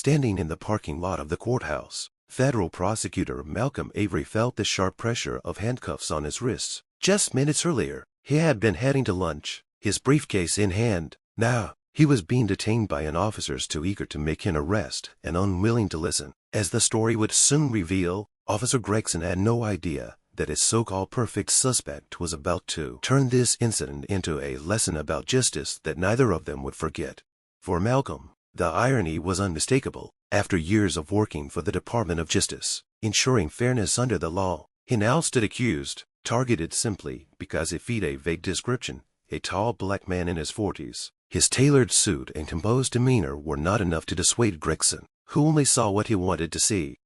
Standing in the parking lot of the courthouse, Federal Prosecutor Malcolm Avery felt the sharp pressure of handcuffs on his wrists. Just minutes earlier, he had been heading to lunch, his briefcase in hand. Now, he was being detained by an officer too eager to make an arrest and unwilling to listen. As the story would soon reveal, Officer Gregson had no idea that his so-called perfect suspect was about to turn this incident into a lesson about justice that neither of them would forget. For Malcolm, the irony was unmistakable. After years of working for the Department of Justice, ensuring fairness under the law, he now stood accused, targeted simply because he fit a vague description, a tall black man in his 40s. His tailored suit and composed demeanor were not enough to dissuade Gregson, who only saw what he wanted to see.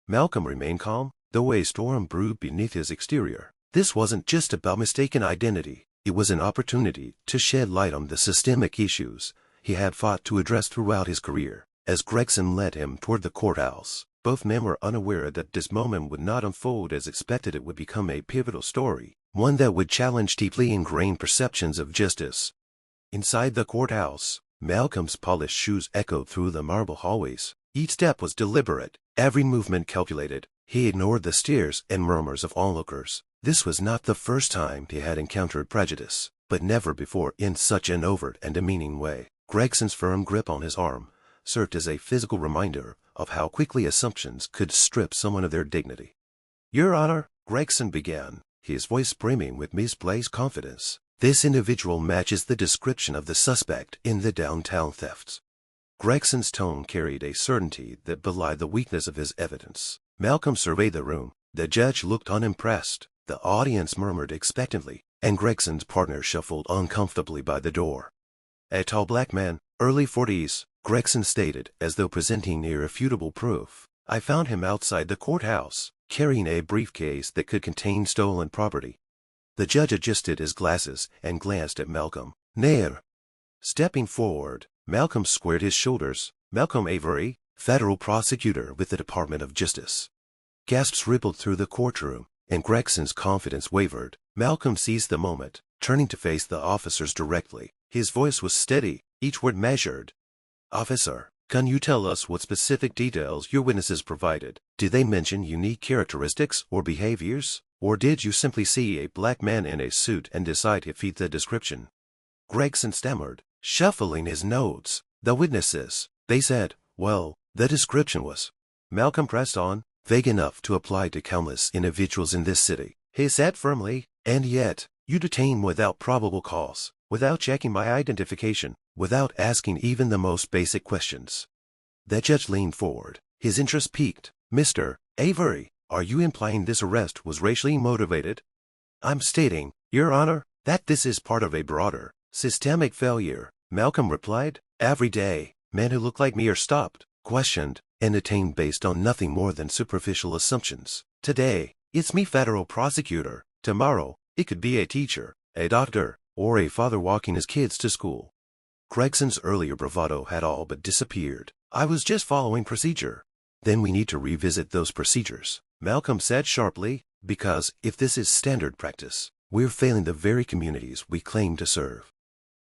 Malcolm remained calm, though a storm brewed beneath his exterior. This wasn't just about mistaken identity. It was an opportunity to shed light on the systemic issues he had fought to address throughout his career. As Gregson led him toward the courthouse, both men were unaware that this moment would not unfold as expected. It would become a pivotal story, one that would challenge deeply ingrained perceptions of justice. Inside the courthouse, Malcolm's polished shoes echoed through the marble hallways. Each step was deliberate, every movement calculated. He ignored the stares and murmurs of onlookers. This was not the first time he had encountered prejudice, but never before in such an overt and demeaning way. Gregson's firm grip on his arm served as a physical reminder of how quickly assumptions could strip someone of their dignity. "Your Honor," Gregson began, his voice brimming with misplaced confidence, "this individual matches the description of the suspect in the downtown thefts." Gregson's tone carried a certainty that belied the weakness of his evidence. Malcolm surveyed the room. The judge looked unimpressed. The audience murmured expectantly, and Gregson's partner shuffled uncomfortably by the door. "A tall black man, early 40s, Gregson stated, as though presenting irrefutable proof. "I found him outside the courthouse, carrying a briefcase that could contain stolen property." The judge adjusted his glasses and glanced at Malcolm. "Nair." Stepping forward, Malcolm squared his shoulders. "Malcolm Avery, Federal Prosecutor with the Department of Justice." Gasps rippled through the courtroom, and Gregson's confidence wavered. Malcolm seized the moment, turning to face the officers directly. His voice was steady, each word measured. "Officer, can you tell us what specific details your witnesses provided? Did they mention unique characteristics or behaviors? Or did you simply see a black man in a suit and decide to fit the description?" Gregson stammered, shuffling his notes. "The witnesses, they said, well, the description was." Malcolm pressed on, vague enough to apply to countless individuals in this city. He said firmly, "And yet, you detain without probable cause, without checking my identification, without asking even the most basic questions." The judge leaned forward, his interest piqued. "Mr. Avery, are you implying this arrest was racially motivated?" "I'm stating, Your Honor, that this is part of a broader, systemic failure," Malcolm replied. "Every day, men who look like me are stopped, questioned, and detained based on nothing more than superficial assumptions. Today, it's me, Federal Prosecutor. Tomorrow, it could be a teacher, a doctor, or a father walking his kids to school." Gregson's earlier bravado had all but disappeared. "I was just following procedure." "Then we need to revisit those procedures," Malcolm said sharply, "because if this is standard practice, we're failing the very communities we claim to serve."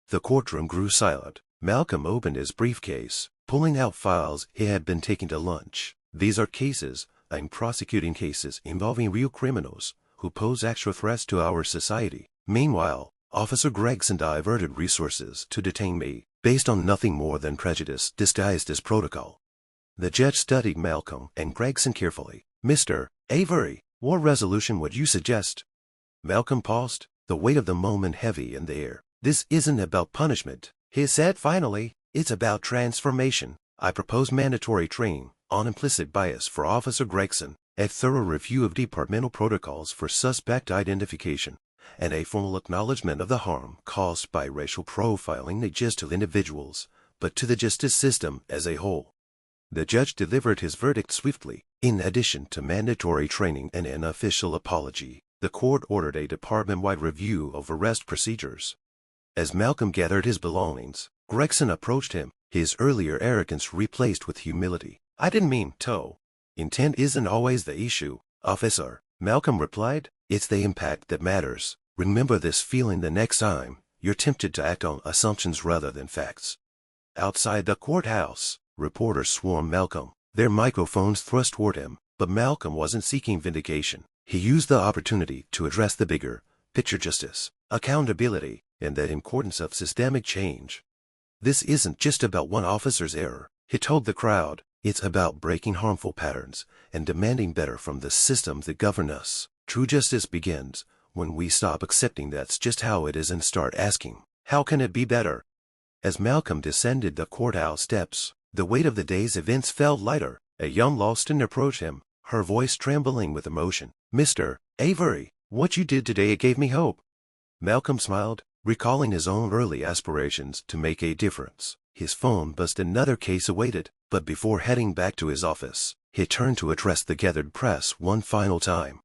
The courtroom grew silent. Malcolm opened his briefcase, pulling out files he had been taking to lunch. "These are cases. I'm prosecuting cases involving real criminals who pose actual threats to our society. Meanwhile, Officer Gregson diverted resources to detain me, based on nothing more than prejudice disguised as protocol." The judge studied Malcolm and Gregson carefully. "Mr. Avery, what resolution would you suggest?" Malcolm paused, the weight of the moment heavy in the air. "This isn't about punishment," he said finally. "It's about transformation. I propose mandatory training on implicit bias for Officer Gregson, a thorough review of departmental protocols for suspect identification, and a formal acknowledgement of the harm caused by racial profiling not just to individuals, but to the justice system as a whole." The judge delivered his verdict swiftly. In addition to mandatory training and an official apology, the court ordered a department-wide review of arrest procedures. As Malcolm gathered his belongings, Gregson approached him, his earlier arrogance replaced with humility. "I didn't mean to." "Intent isn't always the issue, officer," Malcolm replied. "It's the impact that matters. Remember this feeling the next time you're tempted to act on assumptions rather than facts." Outside the courthouse, Reporters swarmed Malcolm, their microphones thrust toward him, but Malcolm wasn't seeking vindication. He used the opportunity to address the bigger picture: justice, accountability, and the importance of systemic change. This isn't just about one officer's error, he told the crowd. It's about breaking harmful patterns and demanding better from the systems that govern us. True justice begins when we stop accepting that's just how it is and start asking, how can it be better? As Malcolm descended the courthouse steps, the weight of the day's events felt lighter. A young law student approached him, her voice trembling with emotion. "Mr. Avery, what you did today gave me hope." Malcolm smiled, recalling his own early aspirations to make a difference. His phone buzzed. Another case awaited, but before heading back to his office, he turned to address the gathered press one final time.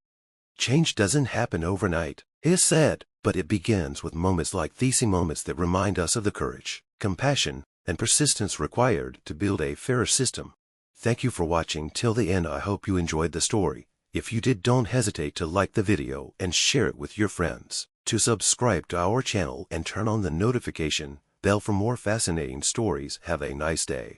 Change doesn't happen overnight, he said, but it begins with moments like these, moments that remind us of the courage, compassion, and persistence required to build a fairer system. Thank you for watching till the end. I hope you enjoyed the story. If you did, don't hesitate to like the video and share it with your friends. To subscribe to our channel and turn on the notification bell for more fascinating stories. Have a nice day.